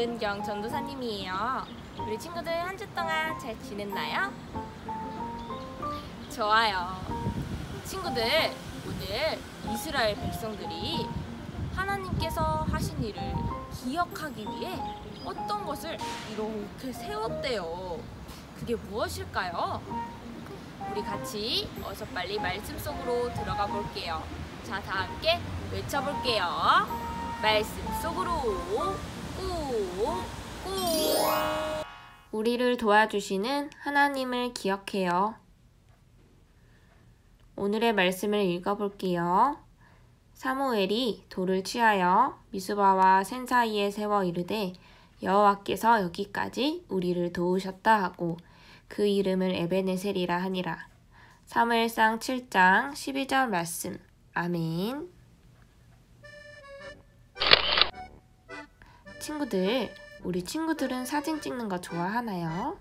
노은경 전도사님이에요. 우리 친구들 한 주 동안 잘 지냈나요? 좋아요. 친구들, 오늘 이스라엘 백성들이 하나님께서 하신 일을 기억하기 위해 어떤 것을 이렇게 세웠대요. 그게 무엇일까요? 우리 같이 어서 빨리 말씀 속으로 들어가 볼게요. 자, 다 함께 외쳐볼게요. 말씀 속으로 꾹꾹. 우리를 도와주시는 하나님을 기억해요. 오늘의 말씀을 읽어볼게요. 사무엘이 돌을 취하여 미스바와 센 사이에 세워 이르되 여호와께서 여기까지 우리를 도우셨다 하고 그 이름을 에베네셀이라 하니라. 사무엘상 7장 12절 말씀. 아멘. 친구들, 우리 친구들은 사진 찍는 거 좋아하나요?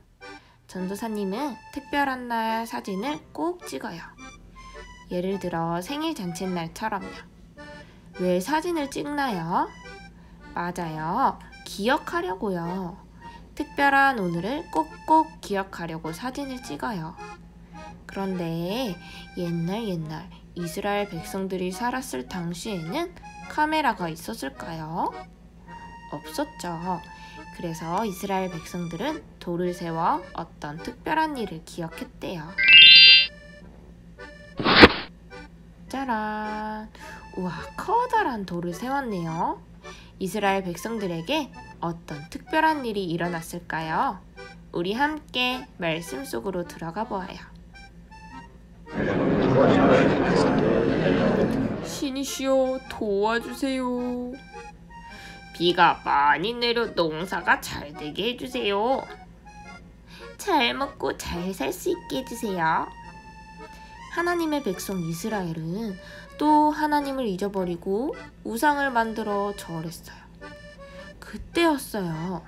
전도사님은 특별한 날 사진을 꼭 찍어요. 예를 들어 생일 잔칫날처럼요. 왜 사진을 찍나요? 맞아요. 기억하려고요. 특별한 오늘을 꼭꼭 기억하려고 사진을 찍어요. 그런데 옛날 이스라엘 백성들이 살았을 당시에는 카메라가 있었을까요? 없었죠. 그래서 이스라엘 백성들은 돌을 세워 어떤 특별한 일을 기억했대요. 짜란! 우와, 커다란 돌을 세웠네요. 이스라엘 백성들에게 어떤 특별한 일이 일어났을까요? 우리 함께 말씀 속으로 들어가 보아요. 신이시여, 도와주세요. 비가 많이 내려 농사가 잘 되게 해주세요. 잘 먹고 잘 살 수 있게 해주세요. 하나님의 백성 이스라엘은 또 하나님을 잊어버리고 우상을 만들어 절했어요. 그때였어요.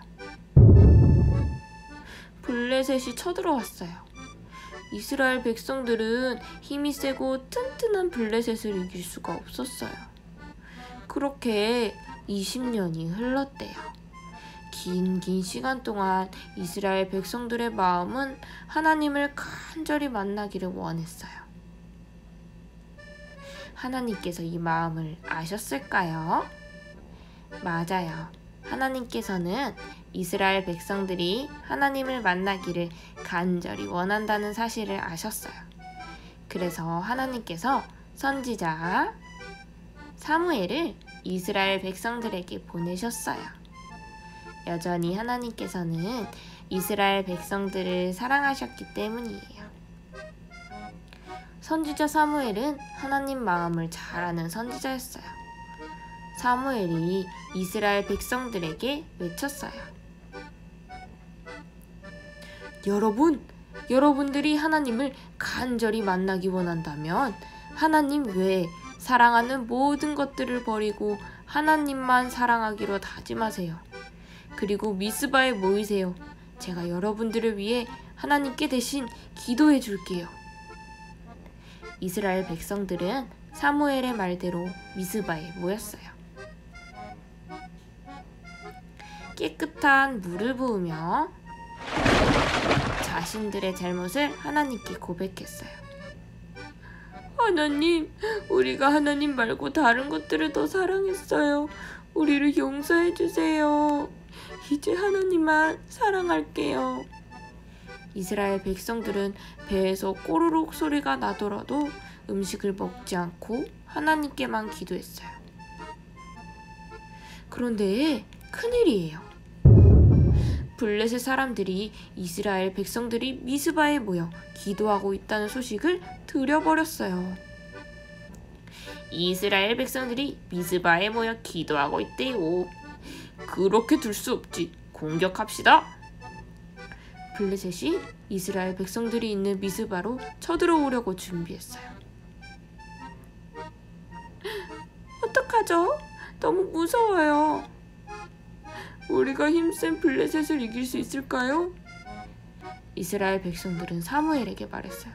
블레셋이 쳐들어왔어요. 이스라엘 백성들은 힘이 세고 튼튼한 블레셋을 이길 수가 없었어요. 그렇게 20년이 흘렀대요. 긴 시간 동안 이스라엘 백성들의 마음은 하나님을 간절히 만나기를 원했어요. 하나님께서 이 마음을 아셨을까요? 맞아요. 하나님께서는 이스라엘 백성들이 하나님을 만나기를 간절히 원한다는 사실을 아셨어요. 그래서 하나님께서 선지자 사무엘을 이스라엘 백성들에게 보내셨어요. 여전히 하나님께서는 이스라엘 백성들을 사랑하셨기 때문이에요. 선지자 사무엘은 하나님 마음을 잘 아는 선지자였어요. 사무엘이 이스라엘 백성들에게 외쳤어요. 여러분들이 하나님을 간절히 만나기 원한다면 하나님 외에 사랑하는 모든 것들을 버리고 하나님만 사랑하기로 다짐하세요. 그리고 미스바에 모이세요. 제가 여러분들을 위해 하나님께 대신 기도해 줄게요. 이스라엘 백성들은 사무엘의 말대로 미스바에 모였어요. 깨끗한 물을 부으며 자신들의 잘못을 하나님께 고백했어요. 하나님, 우리가 하나님 말고 다른 것들을 더 사랑했어요. 우리를 용서해 주세요. 이제 하나님만 사랑할게요. 이스라엘 백성들은 배에서 꼬르륵 소리가 나더라도 음식을 먹지 않고 하나님께만 기도했어요. 그런데 큰일이에요. 블레셋 사람들이 이스라엘 백성들이 미스바에 모여 기도하고 있다는 소식을 들여버렸어요. 이스라엘 백성들이 미스바에 모여 기도하고 있대요. 그렇게 둘 수 없지. 공격합시다. 블레셋이 이스라엘 백성들이 있는 미스바로 쳐들어오려고 준비했어요. 어떡하죠? 너무 무서워요. 우리가 힘센 블레셋을 이길 수 있을까요? 이스라엘 백성들은 사무엘에게 말했어요.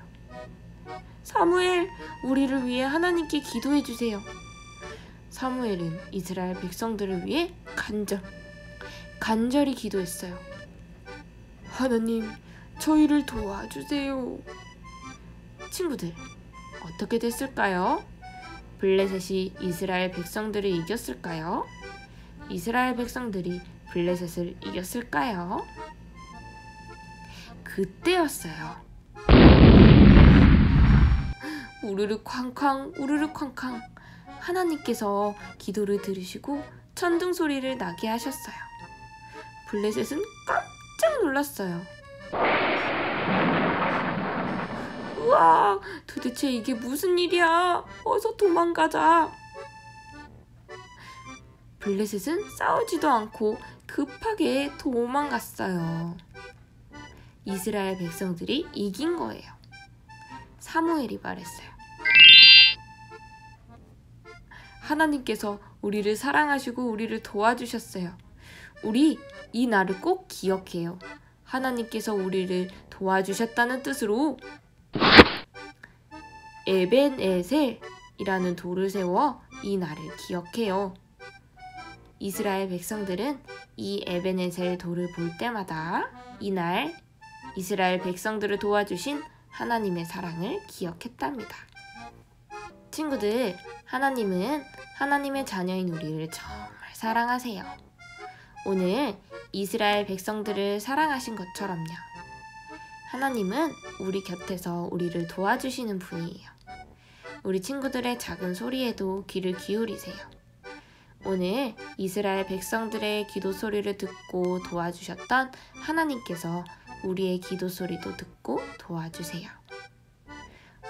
사무엘, 우리를 위해 하나님께 기도해 주세요. 사무엘은 이스라엘 백성들을 위해 간절히 기도했어요. 하나님, 저희를 도와주세요. 친구들, 어떻게 됐을까요? 블레셋이 이스라엘 백성들을 이겼을까요? 이스라엘 백성들이 블레셋을 이겼을까요? 그때였어요. 우르르 쾅쾅 우르르 쾅쾅. 하나님께서 기도를 들으시고 천둥 소리를 나게 하셨어요. 블레셋은 깜짝 놀랐어요. 우와, 도대체 이게 무슨 일이야? 어서 도망가자. 블레셋은 싸우지도 않고 급하게 도망갔어요. 이스라엘 백성들이 이긴 거예요. 사무엘이 말했어요. 하나님께서 우리를 사랑하시고 우리를 도와주셨어요. 우리 이 날을 꼭 기억해요. 하나님께서 우리를 도와주셨다는 뜻으로 에벤에셀이라는 돌을 세워 이 날을 기억해요. 이스라엘 백성들은 이 에벤에셀 돌을 볼 때마다 이날 이스라엘 백성들을 도와주신 하나님의 사랑을 기억했답니다. 친구들, 하나님은 하나님의 자녀인 우리를 정말 사랑하세요. 오늘 이스라엘 백성들을 사랑하신 것처럼요. 하나님은 우리 곁에서 우리를 도와주시는 분이에요. 우리 친구들의 작은 소리에도 귀를 기울이세요. 오늘 이스라엘 백성들의 기도 소리를 듣고 도와주셨던 하나님께서 우리의 기도 소리도 듣고 도와주세요.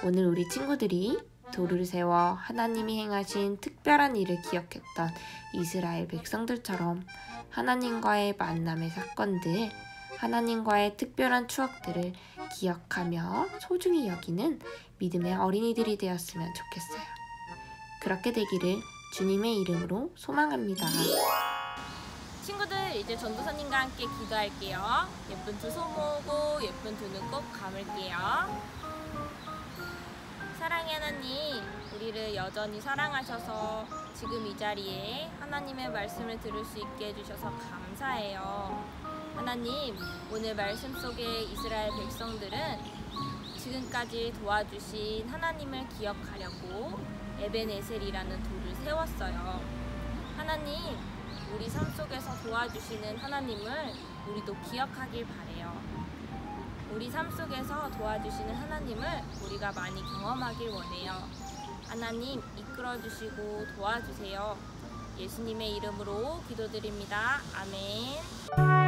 오늘 우리 친구들이 돌을 세워 하나님이 행하신 특별한 일을 기억했던 이스라엘 백성들처럼 하나님과의 만남의 사건들, 하나님과의 특별한 추억들을 기억하며 소중히 여기는 믿음의 어린이들이 되었으면 좋겠어요. 그렇게 되기를 주님의 이름으로 소망합니다. 친구들, 이제 전도사님과 함께 기도할게요. 예쁜 두 손 모으고 예쁜 두 눈 꼭 감을게요. 사랑의 하나님, 우리를 여전히 사랑하셔서 지금 이 자리에 하나님의 말씀을 들을 수 있게 해주셔서 감사해요. 하나님, 오늘 말씀 속에 이스라엘 백성들은 지금까지 도와주신 하나님을 기억하려고 에벤에셀이라는 돌을 세웠어요. 하나님, 우리 삶 속에서 도와주시는 하나님을 우리도 기억하길 바래요. 우리 삶 속에서 도와주시는 하나님을 우리가 많이 경험하길 원해요. 하나님, 이끌어주시고 도와주세요. 예수님의 이름으로 기도드립니다. 아멘.